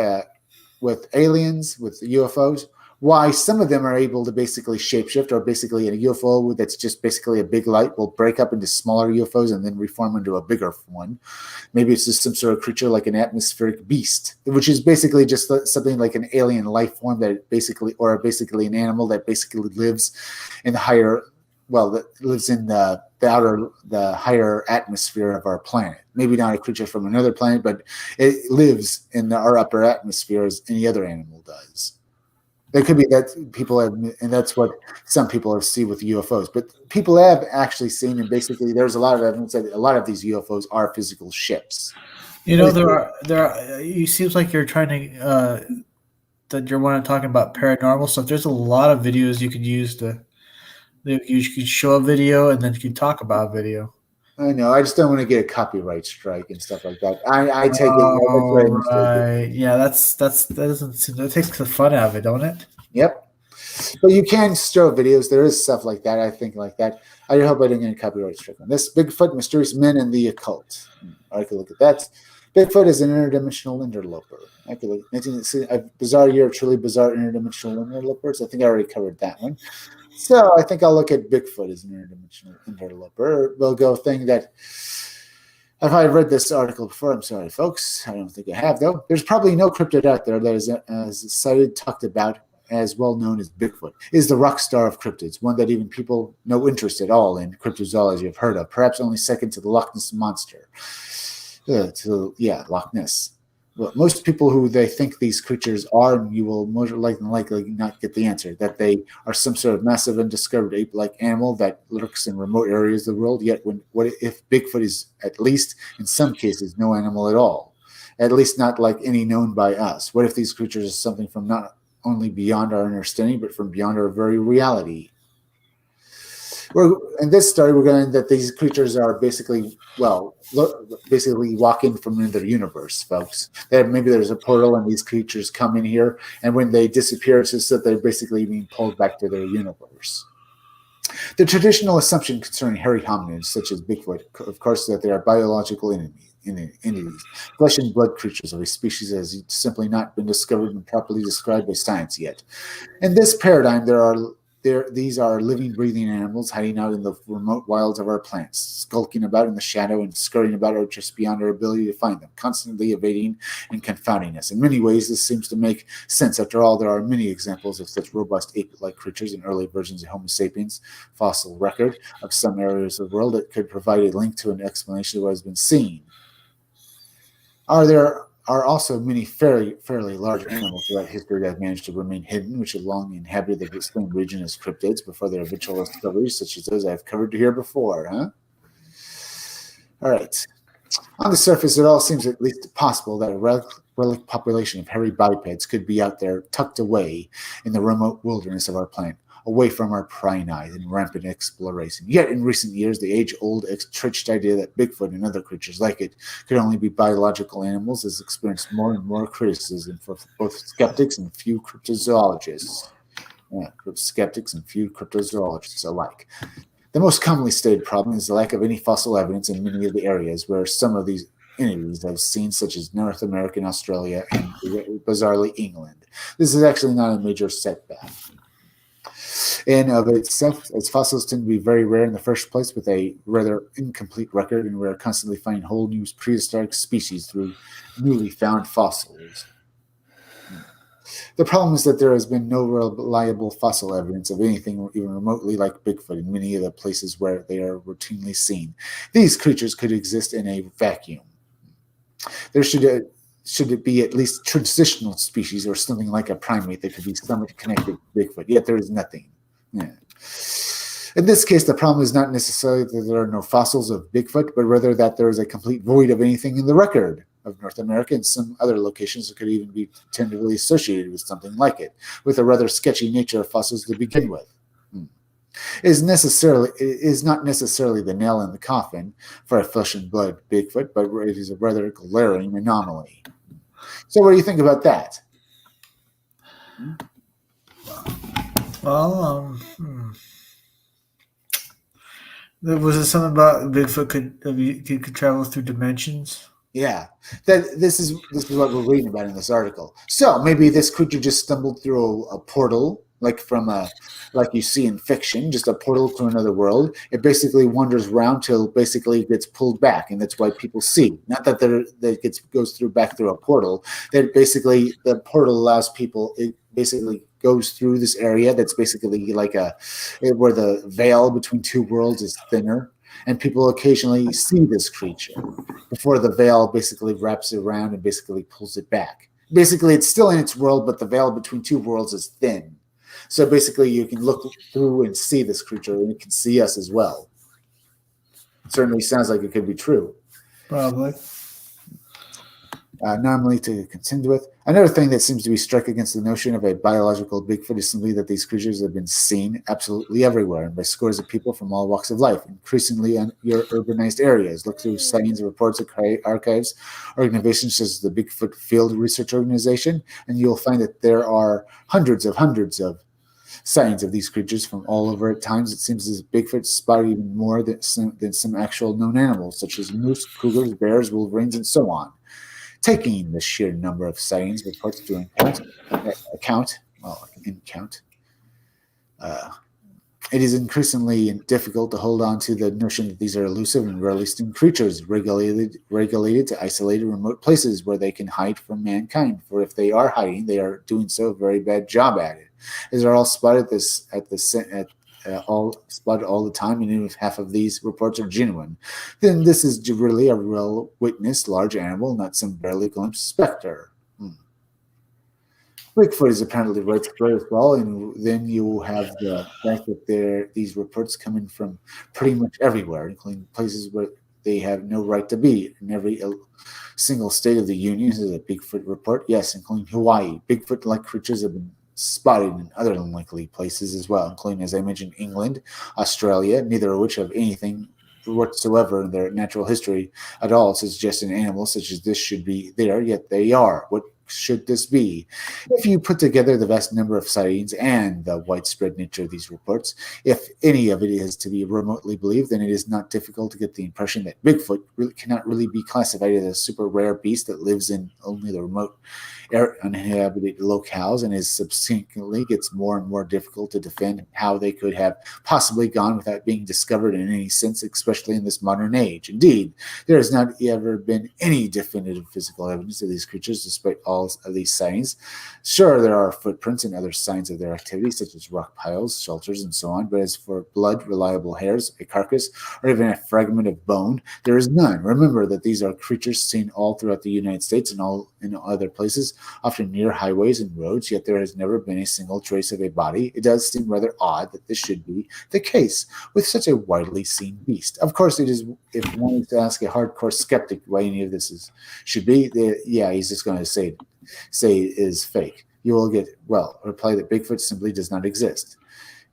aliens, with UFOs, why some of them are able to basically shapeshift, or basically a UFO that's just basically a big light will break up into smaller UFOs and then reform into a bigger one. Maybe it's just some sort of creature like an atmospheric beast, which is basically just something like an alien life form that basically, or basically an animal that basically lives in the higher, that lives in the higher atmosphere of our planet. Maybe not a creature from another planet, but it lives in our upper atmosphere as any other animal does. It could be that people have, and that's what some people see with UFOs. But people have actually seen, and basically, there's a lot of evidence that a lot of these UFOs are physical ships. There are. You seems like you're trying to that you're one talking about paranormal stuff. There's a lot of videos you could use to. You could show a video and then you could talk about a video. I know. I just don't want to get a copyright strike and stuff like that. I take it. Right. Yeah, that takes the fun out of it, don't it? Yep. But you can show videos. There is stuff like that. I think like that. I hope I didn't get a copyright strike on this. Bigfoot, mysterious men, and the occult. I could look at that. Bigfoot is an interdimensional interloper. I could look at a bizarre year of truly bizarre interdimensional interlopers. I think I already covered that one. So I think I'll look at Bigfoot as an interdimensional interloper. We'll go thing that, if I've read this article before, I'm sorry, folks. I don't think I have, though. There's probably no cryptid out there that is as cited, talked about, as well known as Bigfoot. Is the rock star of cryptids, one that even people no interest at all in cryptozoology have heard of, perhaps only second to the Loch Ness monster. Loch Ness. Well, most people who they think these creatures are, you will more likely not get the answer, that they are some sort of massive undiscovered ape-like animal that lurks in remote areas of the world. Yet, what if Bigfoot is, at least in some cases, no animal at all? At least not like any known by us. What if these creatures are something from not only beyond our understanding, but from beyond our very reality? In this story, we're going that these creatures are basically walking from another universe, folks. That maybe there's a portal and these creatures come in here, and when they disappear, it's just that they're basically being pulled back to their universe. The traditional assumption concerning hairy hominids, such as Bigfoot, of course, that they are biological entities. Flesh and blood creatures of a species that has simply not been discovered and properly described by science yet. In this paradigm, these are living, breathing animals hiding out in the remote wilds of our planet, skulking about in the shadow and scurrying about just beyond our ability to find them, constantly evading and confounding us. In many ways, this seems to make sense. After all, there are many examples of such robust ape-like creatures in early versions of Homo sapiens fossil record of some areas of the world that could provide a link to an explanation of what has been seen. There are also many fairly large animals throughout history that have managed to remain hidden, which have long inhabited the same region as cryptids before their eventual discoveries, such as those I've covered here before, huh? All right. On the surface, it all seems at least possible that a relic population of hairy bipeds could be out there tucked away in the remote wilderness of our planet, away from our prying eyes and rampant exploration. Yet in recent years, the age-old entrenched idea that Bigfoot and other creatures like it could only be biological animals has experienced more and more criticism from both skeptics and few cryptozoologists. Skeptics and few cryptozoologists alike. The most commonly stated problem is the lack of any fossil evidence in many of the areas where some of these entities have seen, such as North America and Australia, and bizarrely England. This is actually not a major setback. In of itself, its fossils tend to be very rare in the first place, with a rather incomplete record, and we are constantly finding whole new prehistoric species through newly found fossils. The problem is that there has been no reliable fossil evidence of anything even remotely like Bigfoot in many of the places where they are routinely seen. These creatures could exist in a vacuum. There should it be at least transitional species or something like a primate that could be somewhat connected to Bigfoot, yet there is nothing. Yeah. In this case, the problem is not necessarily that there are no fossils of Bigfoot, but rather that there is a complete void of anything in the record of North America and some other locations that could even be tentatively associated with something like it, with a rather sketchy nature of fossils to begin with. It is not necessarily the nail in the coffin for a flesh and blood Bigfoot, but it is a rather glaring anomaly. So what do you think about that? Well, was it something about Bigfoot could travel through dimensions? Yeah, this is what we're reading about in this article. So maybe this creature just stumbled through a portal, like you see in fiction, just a portal to another world. It basically wanders around till basically it gets pulled back, and that's why people see. Not that goes back through a portal. That basically the portal allows people. It basically goes through this area that's basically like where the veil between two worlds is thinner, and people occasionally see this creature before the veil basically wraps it around and basically pulls it back. Basically, it's still in its world, but the veil between two worlds is thin. So basically, you can look through and see this creature, and it can see us as well. It certainly sounds like it could be true. Probably. Normally to contend with. Another thing that seems to be struck against the notion of a biological Bigfoot is simply that these creatures have been seen absolutely everywhere and by scores of people from all walks of life, increasingly in your urbanized areas. Look through sightings and reports of archives, organizations such as the Bigfoot Field Research Organization, and you'll find that there are hundreds of sightings of these creatures from all over. At times, it seems as if Bigfoot spotted even more than some actual known animals, such as moose, cougars, bears, wolverines, and so on. Taking the sheer number of sightings reports to account, it is increasingly difficult to hold on to the notion that these are elusive and rarely seen creatures, regulated to isolated remote places where they can hide from mankind. For if they are hiding, they are doing so a very bad job at it. As are all spotted all the time, and even if half of these reports are genuine, then this is really a real witness, large animal, not some barely glimpsed specter. Bigfoot is apparently widespread as well, and then you have the fact that these reports coming from pretty much everywhere, including places where they have no right to be. In every single state of the union is a Bigfoot report, yes, including Hawaii. Bigfoot-like creatures have been spotted in other unlikely places as well, including, as I mentioned, England, Australia, neither of which have anything whatsoever in their natural history at all to suggest an animal such as this should be there, yet they are. What should this be? If you put together the vast number of sightings and the widespread nature of these reports, if any of it is to be remotely believed, then it is not difficult to get the impression that Bigfoot cannot really be classified as a super rare beast that lives in only the remote uninhabited locales, and is subsequently gets more and more difficult to defend how they could have possibly gone without being discovered in any sense, especially in this modern age. Indeed, there has not ever been any definitive physical evidence of these creatures, despite all of these sightings. Sure, there are footprints and other signs of their activity, such as rock piles, shelters, and so on, but as for blood, reliable hairs, a carcass, or even a fragment of bone, there is none. Remember that these are creatures seen all throughout the United States and all in other places, often near highways and roads, yet there has never been a single trace of a body. It does seem rather odd that this should be the case with such a widely seen beast. Of course, it is. If one is to ask a hardcore skeptic why any of this should be, he's just going to say it is fake. You will get, reply that Bigfoot simply does not exist.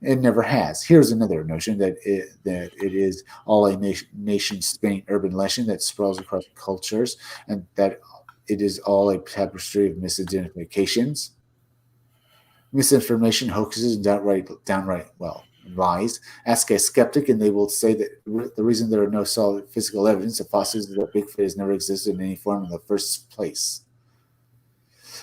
It never has. Here's another notion that it is all a nation-spanning urban legend that sprawls across cultures, and that it is all a tapestry of misidentifications, misinformation, hoaxes, and downright lies. Ask a skeptic, and they will say that the reason there are no solid physical evidence of fossils is that Bigfoot has never existed in any form in the first place.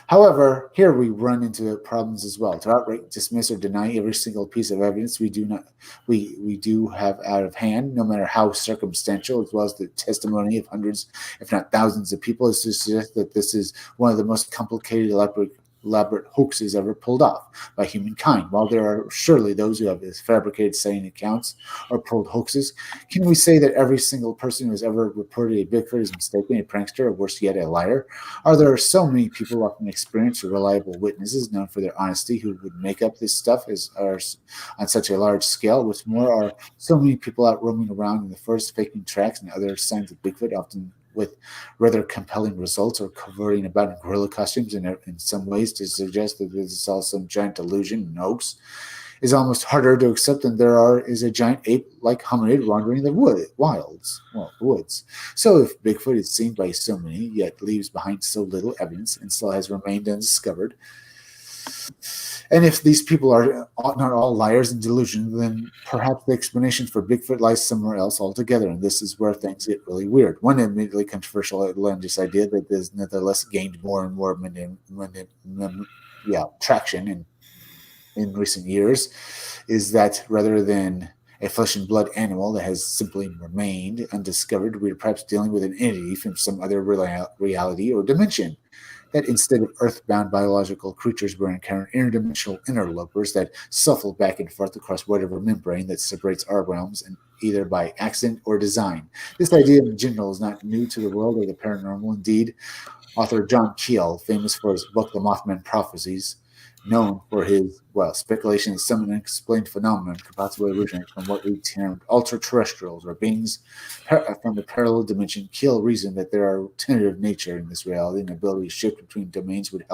However, here we run into problems as well. To outright dismiss or deny every single piece of evidence we do have out of hand, no matter how circumstantial, as well as the testimony of hundreds, if not thousands of people, is to suggest that this is one of the most complicated, elaborate elaborate hoaxes ever pulled off by humankind. While there are surely those who have fabricated sighting accounts or pulled hoaxes, can we say that every single person who has ever reported a Bigfoot is mistaken, a prankster, or worse yet, a liar? Are there so many people often experienced or reliable witnesses known for their honesty who would make up this stuff on such a large scale? With more, are so many people out roaming around in the forest faking tracks and other signs of Bigfoot, often with rather compelling results, or cavorting about in gorilla costumes in some ways to suggest that this is all some giant illusion and hoax, is almost harder to accept than is a giant ape-like hominid wandering the woods. So if Bigfoot is seen by so many, yet leaves behind so little evidence and still has remained undiscovered, and if these people are not all liars and delusional, then perhaps the explanation for Bigfoot lies somewhere else altogether, and this is where things get really weird. One admittedly controversial outlandish idea that has nevertheless gained more and more traction in recent years is that rather than a flesh and blood animal that has simply remained undiscovered, we are perhaps dealing with an entity from some other reality or dimension. That instead of earthbound biological creatures, we're encountering interdimensional interlopers that shuffle back and forth across whatever membrane that separates our realms, and either by accident or design. This idea in general is not new to the world of the paranormal. Indeed, author John Keel, famous for his book The Mothman Prophecies, known for his, speculation that some unexplained phenomenon could possibly originate from what we termed ultra-terrestrials or beings from the parallel dimension. Keel reasoned that there are tentative nature in this reality, and ability to shift between domains would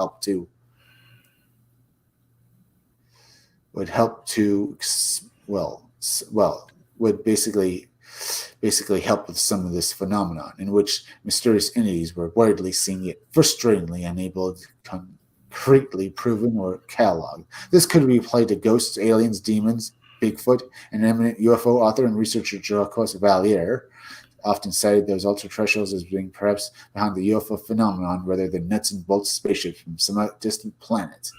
basically help with some of this phenomenon, in which mysterious entities were widely seen yet frustratingly unable to concretely proven or cataloged. This could be applied to ghosts, aliens, demons, Bigfoot. An eminent UFO author and researcher, Jacques Vallée, often cited those ultra-terrestrials as being perhaps behind the UFO phenomenon rather than nuts and bolts spaceships from some distant planet.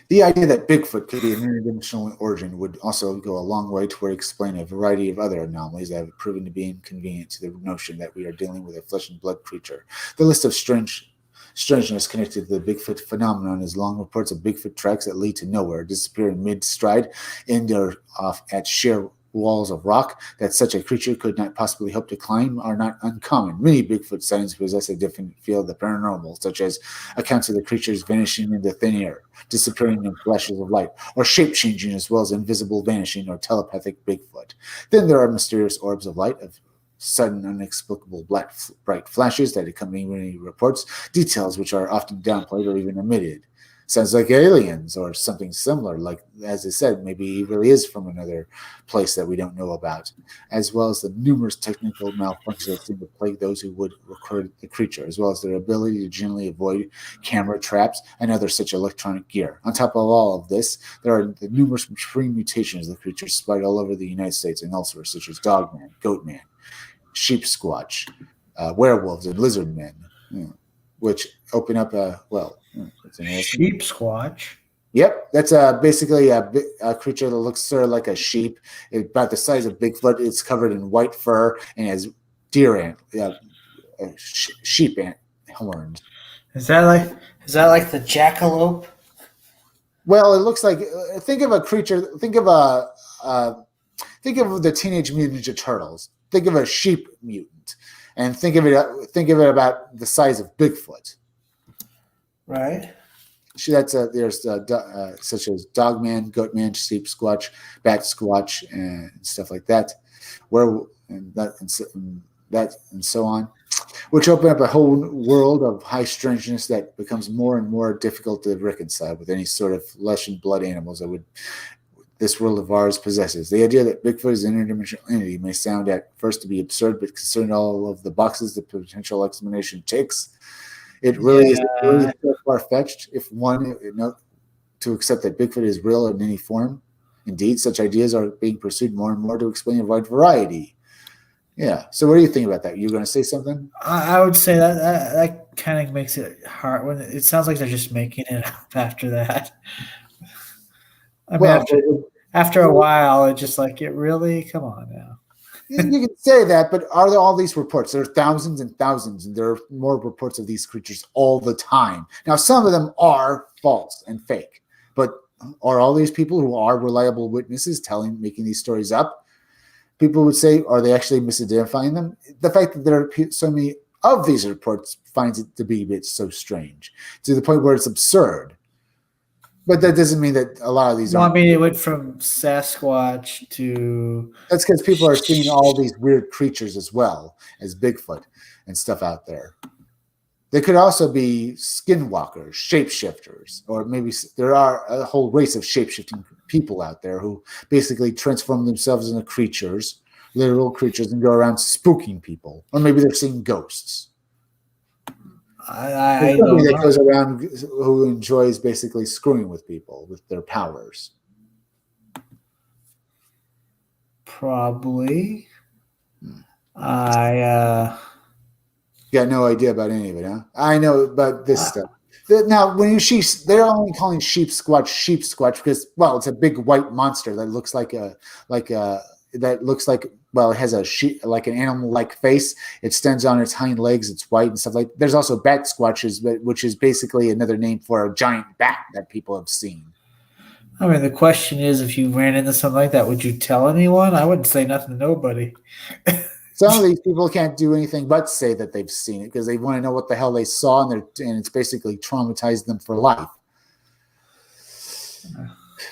The idea that Bigfoot could be an interdimensional origin would also go a long way toward explaining a variety of other anomalies that have proven to be inconvenient to the notion that we are dealing with a flesh and blood creature. The list of strangeness connected to the Bigfoot phenomenon is long. Reports of Bigfoot tracks that lead to nowhere, disappearing mid-stride, end or off at sheer walls of rock that such a creature could not possibly hope to climb are not uncommon. Many Bigfoot sightings possess a different field of the paranormal, such as accounts of the creatures vanishing into thin air, disappearing in flashes of light, or shape-changing, as well as invisible vanishing or telepathic Bigfoot. Then there are mysterious orbs of light, of sudden unexplicable bright flashes that accompany many reports, details which are often downplayed or even omitted. Sounds like aliens or something similar, like, as I said, maybe he really is from another place that we don't know about, as well as the numerous technical malfunctions that seem to plague those who would record the creature, as well as their ability to generally avoid camera traps and other such electronic gear. On top of all of this, there are the numerous permutations of the creature spied all over the United States and elsewhere, such as Dogman, Goatman, Sheep Squatch, werewolves, and lizard men, which open up Sheep Squatch. Yep, that's basically a creature that looks sort of like a sheep, about the size of Bigfoot. It's covered in white fur and has sheep horns. Is that like the jackalope? Well, it looks like, think of a creature. Think of the Teenage Mutant Ninja Turtles. Think of a sheep mutant, and think of it about the size of Bigfoot. Right. There's such as Dogman, Goatman, Sheep Squatch, Bat Squatch, and stuff like that, and so on, which open up a whole world of high strangeness that becomes more and more difficult to reconcile with any sort of flesh and blood animals that this world of ours possesses. The idea that Bigfoot is an interdimensional entity may sound at first to be absurd, but considering all of the boxes the potential explanation ticks, it really is so far-fetched if one to accept that Bigfoot is real in any form. Indeed, such ideas are being pursued more and more to explain a wide variety. Yeah. So what do you think about that? You're going to say something? I would say that kind of makes it hard. When it sounds like they're just making it up after that. I mean, after a while, it's just like, it really? Come on now. You can say that, but are there all these reports? There are thousands and thousands, and there are more reports of these creatures all the time. Now, some of them are false and fake, but are all these people who are reliable witnesses making these stories up? People would say, are they actually misidentifying them? The fact that there are so many of these reports finds it to be a bit so strange, to the point where it's absurd. But that doesn't mean that a lot of these Well, I mean, it went from Sasquatch to... That's because people are seeing all these weird creatures as well as Bigfoot and stuff out there. They could also be skinwalkers, shapeshifters, or maybe there are a whole race of shapeshifting people out there who basically transform themselves into creatures, literal creatures, and go around spooking people. Or maybe they're seeing ghosts. I don't know. That goes around who enjoys basically screwing with people with their powers. Probably. Got no idea about any of it, huh? I know about this stuff. Now, when they're only calling sheep squatch because, well, it's a big white monster that looks like it has a sheep, like an animal-like face. It stands on its hind legs. It's white and stuff like. There's also bat squatches, which is basically another name for a giant bat that people have seen. I mean, the question is, if you ran into something like that, would you tell anyone? I wouldn't say nothing to nobody. Some of these people can't do anything but say that they've seen it because they want to know what the hell they saw, and it's basically traumatized them for life.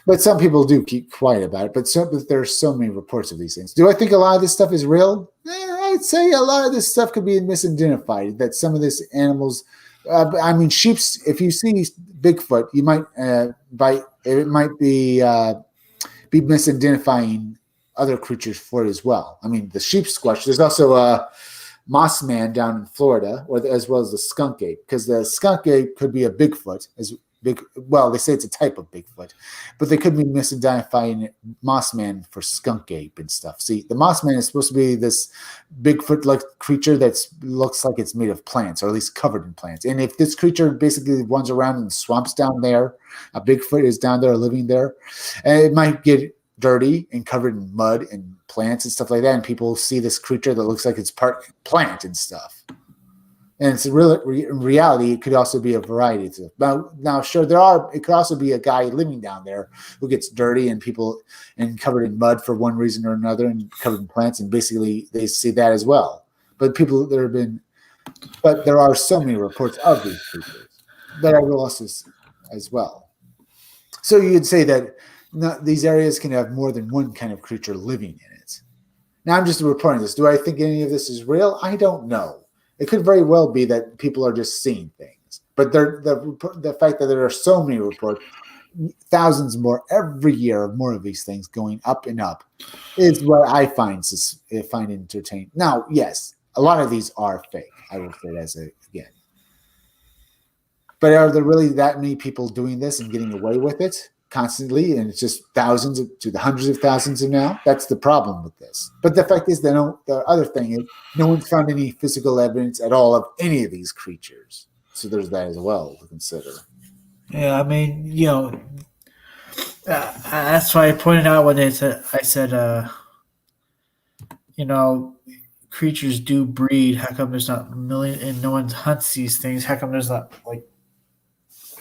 But some people do keep quiet about it. But there are so many reports of these things. Do I think a lot of this stuff is real? I'd say a lot of this stuff could be misidentified. That some of these animals, sheep's. If you see Bigfoot, you might it might be misidentifying other creatures for it as well. I mean, the sheep squatch. There's also a moss man down in Florida, as well as the skunk ape, because the skunk ape could be a Bigfoot. Well, they say it's a type of Bigfoot, but they could be misidentifying moss man for skunk ape and stuff. See, the moss man is supposed to be this Bigfoot-like creature that looks like it's made of plants, or at least covered in plants. And if this creature basically runs around in the swamps down there, a Bigfoot is down there living there, and it might get dirty and covered in mud and plants and stuff like that, and people see this creature that looks like it's part plant and stuff. And it's really, in reality, it could also be a variety of stuff. Now, sure, it could also be a guy living down there who gets dirty and covered in mud for one reason or another, and covered in plants, and basically they see that as well. But there are so many reports of these creatures that are lost as well. So you'd say that these areas can have more than one kind of creature living in it. Now, I'm just reporting this. Do I think any of this is real? I don't know. It could very well be that people are just seeing things. But the fact that there are so many reports, thousands more every year of more of these things going up and up, is what I find entertaining. Now, yes, a lot of these are fake. I will say that again. But are there really that many people doing this and getting away with it constantly, and it's just thousands to the hundreds of thousands of now? That's the problem with this. But the fact is, the other thing is, no one's found any physical evidence at all of any of these creatures. So there's that as well to consider. Yeah, I mean, that's why I pointed out when I said, creatures do breed. How come there's not a million and no one hunts these things? How come there's not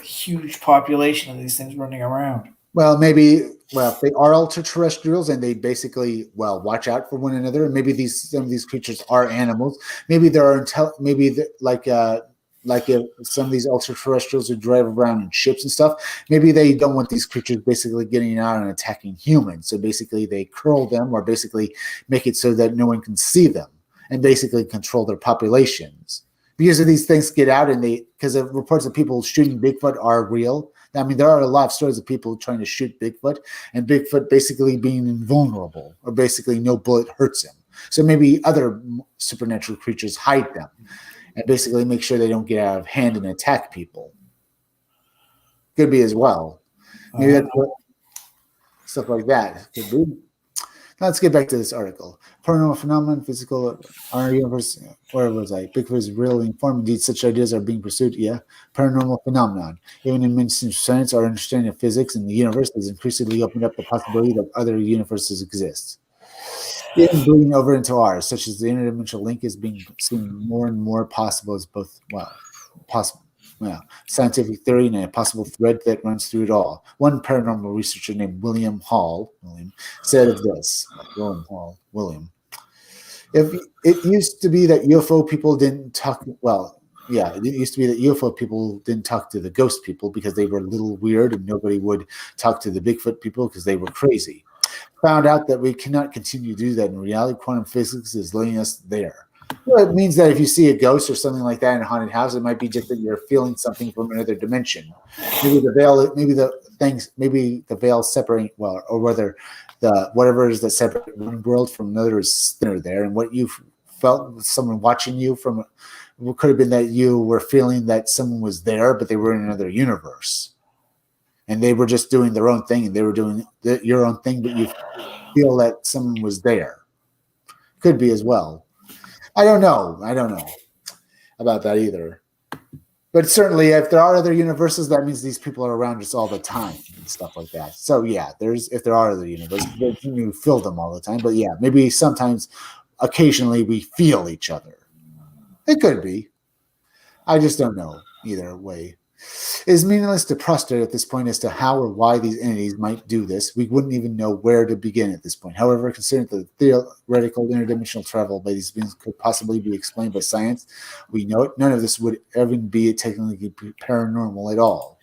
huge population of these things running around? Well, if they are ultra-terrestrials and they basically, watch out for one another, and maybe some of these creatures are animals. Maybe there are if some of these ultra-terrestrials who drive around in ships and stuff, maybe they don't want these creatures basically getting out and attacking humans. So basically they curl them, or basically make it so that no one can see them, and basically control their populations. Because of these things get out, and because of reports of people shooting Bigfoot are real. I mean, there are a lot of stories of people trying to shoot Bigfoot, and Bigfoot basically being invulnerable, or basically no bullet hurts him. So maybe other supernatural creatures hide them, and basically make sure they don't get out of hand and attack people. Could be as well. Maybe that's stuff like that could be. Now let's get back to this article. Paranormal phenomenon, physical, our universe, where was I? Bigfoot is really informed. Indeed, such ideas are being pursued. Yeah. Paranormal phenomenon. Even in mainstream science, our understanding of physics and the universe has increasingly opened up the possibility that other universes exist. Even bleeding over into ours, such as the interdimensional link is being seen more and more possible as both, possible. Well, scientific theory and a possible thread that runs through it all. One paranormal researcher named William said of this, William, if it used to be that UFO people didn't talk, it used to be that UFO people didn't talk to the ghost people because they were a little weird, and nobody would talk to the Bigfoot people because they were crazy. Found out that we cannot continue to do that in reality. Quantum physics is letting us there. Well, it means that if you see a ghost or something like that in a haunted house, it might be just that you're feeling something from another dimension. Maybe the veil separate, or whether the whatever is that separate one world from another is thinner there, and what you felt with someone watching you from it could have been that you were feeling that someone was there, but they were in another universe, and they were just doing their own thing, and they were doing your own thing, but you feel that someone was there. Could be as well. I don't know about that either. But certainly, if there are other universes, that means these people are around us all the time and stuff like that. So yeah, if there are other universes, you feel them all the time. But yeah, maybe sometimes, occasionally, we feel each other. It could be. I just don't know either way. It is meaningless to prostrate at this point as to how or why these entities might do this. We wouldn't even know where to begin at this point. However, considering the theoretical interdimensional travel by these beings could possibly be explained by science, we know it. None of this would ever be technically paranormal at all,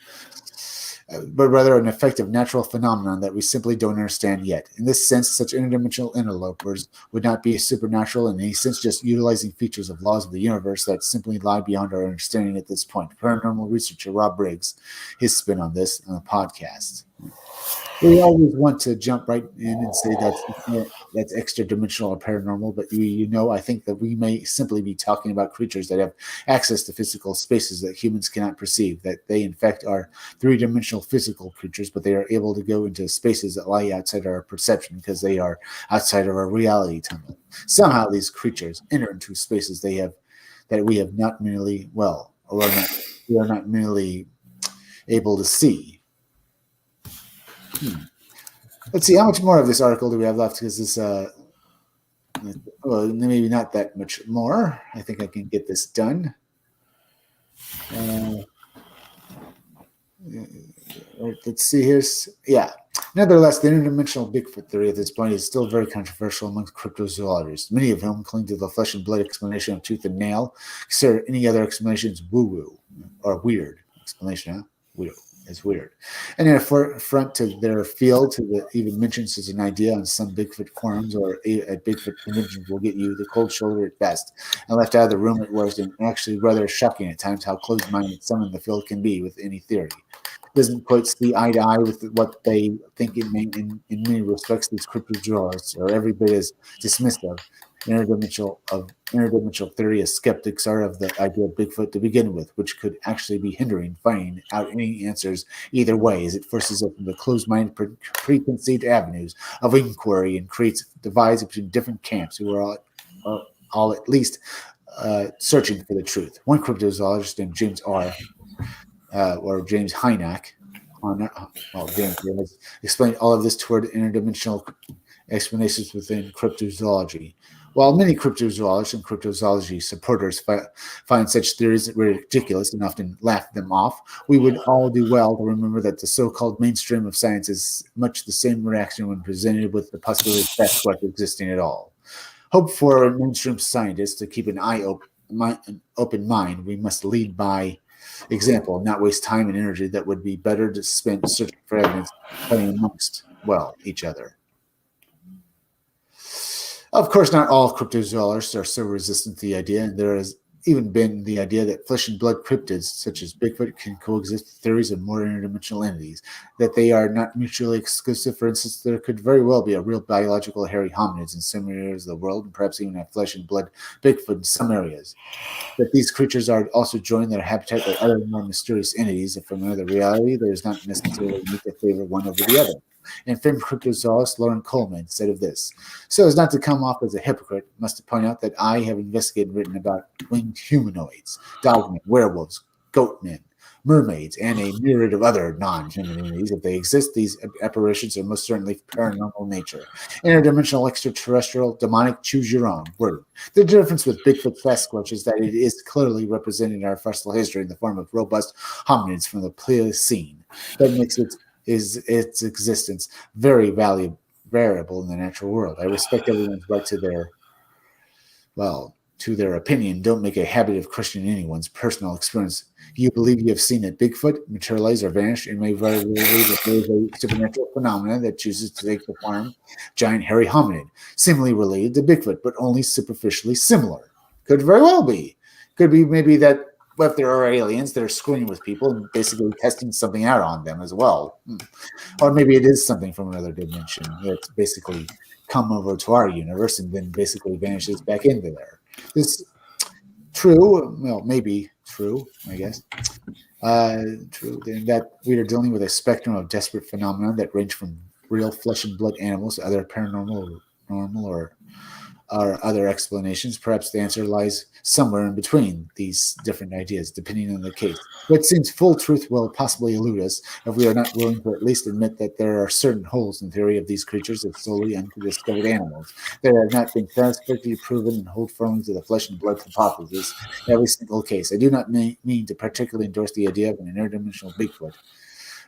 but rather an effective natural phenomenon that we simply don't understand yet. In this sense, such interdimensional interlopers would not be supernatural in any sense, just utilizing features of laws of the universe that simply lie beyond our understanding at this point. Paranormal researcher Rob Briggs, his spin on this on the podcast. We always want to jump right in and say that's extra-dimensional or paranormal, but I think that we may simply be talking about creatures that have access to physical spaces that humans cannot perceive, that they, in fact, are three-dimensional physical creatures, but they are able to go into spaces that lie outside our perception because they are outside of our reality tunnel. Somehow these creatures enter into spaces that we have not merely, we are not merely able to see. Let's see, how much more of this article do we have left? Because this, maybe not that much more. I think I can get this done. Let's see here. Nevertheless, the interdimensional Bigfoot theory at this point is still very controversial amongst cryptozoologists, many of whom cling to the flesh and blood explanation of tooth and nail. Consider any other explanations woo-woo or weird explanation, huh? Weird. It's weird. And in a front to their field, to the even mentions as an idea on some Bigfoot forums or at Bigfoot conventions will get you the cold shoulder at best. And left out of the room at worst, and actually rather shocking at times how closed-minded some in the field can be with any theory. Doesn't quite see eye to eye with what they think it may. In many respects, these cryptozoologists are every bit as dismissive interdimensional theory as skeptics are of the idea of Bigfoot to begin with, which could actually be hindering finding out any answers either way, as it forces us into closed-minded, preconceived avenues of inquiry and creates divides between different camps who are all at least searching for the truth. One cryptozoologist named James James Hynek, James has explained all of this toward interdimensional explanations within cryptozoology. While many cryptozoologists and cryptozoology supporters find such theories ridiculous and often laugh them off, we would all do well to remember that the so-called mainstream of science is much the same reaction when presented with the possibility of Sasquatch existing at all. Hope for mainstream scientists to keep an open mind. We must lead by example, not waste time and energy that would be better to spend searching for evidence fighting amongst, each other. Of course, not all cryptozoologists are so resistant to the idea, and there has even been the idea that flesh and blood cryptids, such as Bigfoot, can coexist with theories of more interdimensional entities, that they are not mutually exclusive. For instance, there could very well be a real biological hairy hominids in some areas of the world, and perhaps even a flesh and blood Bigfoot in some areas. That these creatures are also joined their habitat by other more mysterious entities, and from another reality, there is not necessarily need to favor one over the other. And famed cryptozoologist Lauren Coleman said of this, so as not to come off as a hypocrite, must point out that I have investigated and written about winged humanoids, dogmen, werewolves, goatmen, mermaids, and a myriad of other non-human entities. If they exist, these apparitions are most certainly paranormal nature. Interdimensional, extraterrestrial, demonic, choose your own word. The difference with Bigfoot Sasquatch is that it is clearly represented in our fossil history in the form of robust hominids from the Pliocene. That makes its existence very variable in the natural world. I respect everyone's right to their opinion. Don't make a habit of questioning anyone's personal experience. You believe you have seen a Bigfoot materialize or vanish. It may very well be that there is a supernatural phenomenon that chooses to take the form of giant hairy hominid, similarly related to Bigfoot, but only superficially similar. Could very well be. Could be maybe that if there are aliens that are screwing with people and basically testing something out on them as well. Or maybe it is something from another dimension that's basically come over to our universe and then basically vanishes back into there. This true, well, maybe true, I guess. True, that we are dealing with a spectrum of desperate phenomena that range from real flesh and blood animals to other paranormal, normal, or other explanations. Perhaps the answer lies somewhere in between these different ideas, depending on the case. But it seems full truth will possibly elude us if we are not willing to at least admit that there are certain holes in theory of these creatures as solely undiscovered animals that have not been satisfactorily proven and hold firmly to the flesh and blood hypothesis in every single case. I do not mean to particularly endorse the idea of an interdimensional Bigfoot,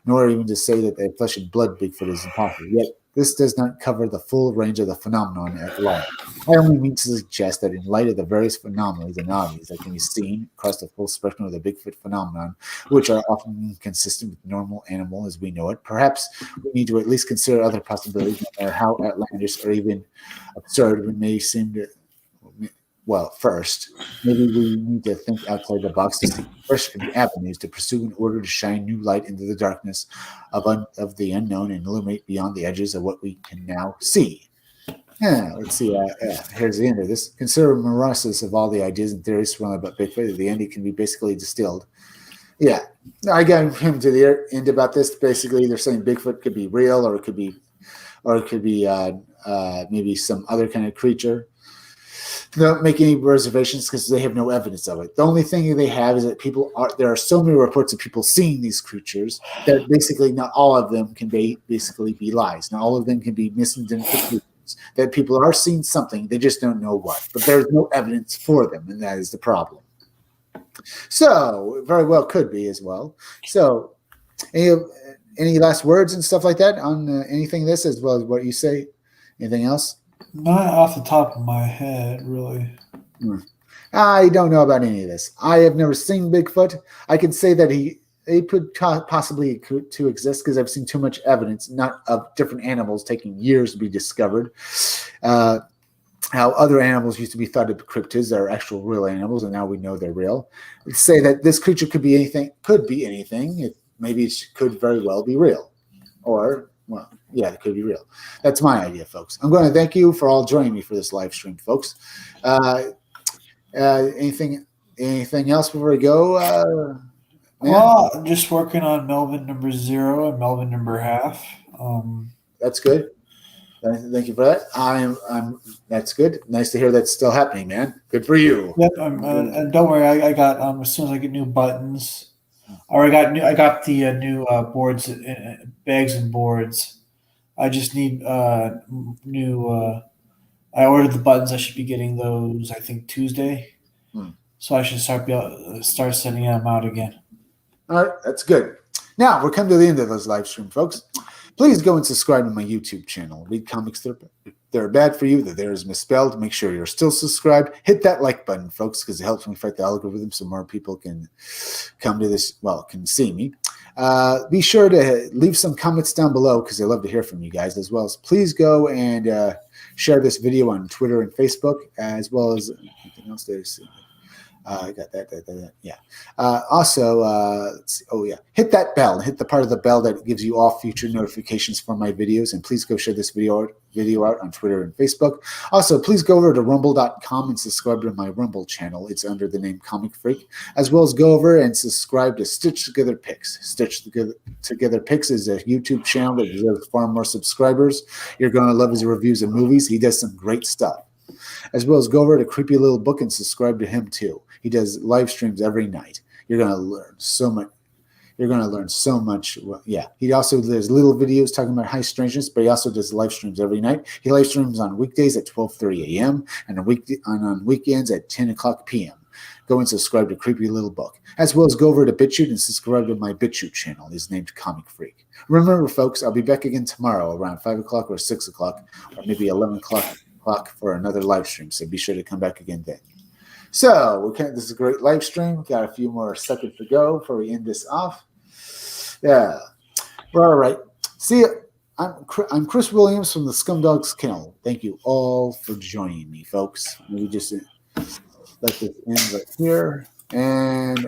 nor even to say that a flesh and blood Bigfoot is impossible. Yet this does not cover the full range of the phenomenon at large. I only mean to suggest that in light of the various phenomena and oddities that can be seen across the full spectrum of the Bigfoot phenomenon, which are often inconsistent with normal animal as we know it, perhaps we need to at least consider other possibilities, no matter how outlandish or even absurd we may seem to. Well, first, maybe we need to think outside the box to see fresh avenues to pursue in order to shine new light into the darkness of the unknown and illuminate beyond the edges of what we can now see. Yeah, let's see. Here's the end of this. Consider a morass of all the ideas and theories surrounded about Bigfoot. At the end, it can be basically distilled. Yeah, I got him to the end about this. Basically, they're saying Bigfoot could be real, or it could be maybe some other kind of creature. Don't make any reservations because they have no evidence of it. The only thing they have is that there are so many reports of people seeing these creatures that basically not all of them can basically be lies. Not all of them can be misidentifications. That people are seeing something, they just don't know what. But there's no evidence for them, and that is the problem. So, very well could be as well. So, any last words and stuff like that on anything this as well as what you say? Anything else? Not off the top of my head, really. I don't know about any of this. I have never seen Bigfoot. I can say that he could possibly to exist because I've seen too much evidence, not of different animals taking years to be discovered. How other animals used to be thought of cryptids that are actual real animals, and now we know they're real. Let's say that this creature could be anything. Maybe it could very well be real, or well, yeah, it could be real. That's my idea, folks. I'm going to thank you for all joining me for this live stream, folks. Anything else before we go? Well, I'm just working on Melvin number 0 and Melvin number half. That's good. Thank you for that. That's good. Nice to hear that's still happening, man. Good for you. Yep. And don't worry, I got as soon as I get new buttons. Or I got the new boards, bags and boards. I just need new. I ordered the buttons. I should be getting those, I think, Tuesday. So I should start sending them out again. All right, that's good. Now we're coming to the end of this live stream, folks. Please go and subscribe to my YouTube channel. Read comics they're bad for you, that there is misspelled. Make sure you're still subscribed. Hit that like button, folks, because it helps me fight the algorithm so more people can come to this, can see me. Be sure to leave some comments down below because I love to hear from you guys, as well as please go and share this video on Twitter and Facebook, as well as anything else there's. I got that. Yeah. Also, let's see. Hit that bell. Hit the part of the bell that gives you all future notifications for my videos. And please go share this video out on Twitter and Facebook. Also, please go over to rumble.com and subscribe to my Rumble channel. It's under the name Comic Freak. As well as go over and subscribe to Stitch Together Picks. Stitch Together Picks is a YouTube channel that deserves far more subscribers. You're going to love his reviews of movies. He does some great stuff. As well as go over to Creepy Little Book and subscribe to him too. He does live streams every night. You're going to learn so much. You're going to learn so much. Yeah. He also does little videos talking about high strangeness, but he also does live streams every night. He live streams on weekdays at 12:30 a.m. and on weekends at 10 o'clock p.m. Go and subscribe to Creepy Little Book, as well as go over to BitChute and subscribe to my BitChute channel. It's named Comic Freak. Remember, folks, I'll be back again tomorrow around 5 o'clock or 6 o'clock or maybe 11 o'clock for another live stream. So be sure to come back again then. So this is a great live stream. Got a few more seconds to go before we end this off. Yeah. Well, all right. See ya. I'm Chris Williams from the Scumdogs Kennel. Thank you all for joining me, folks. Let me just let this end right here. And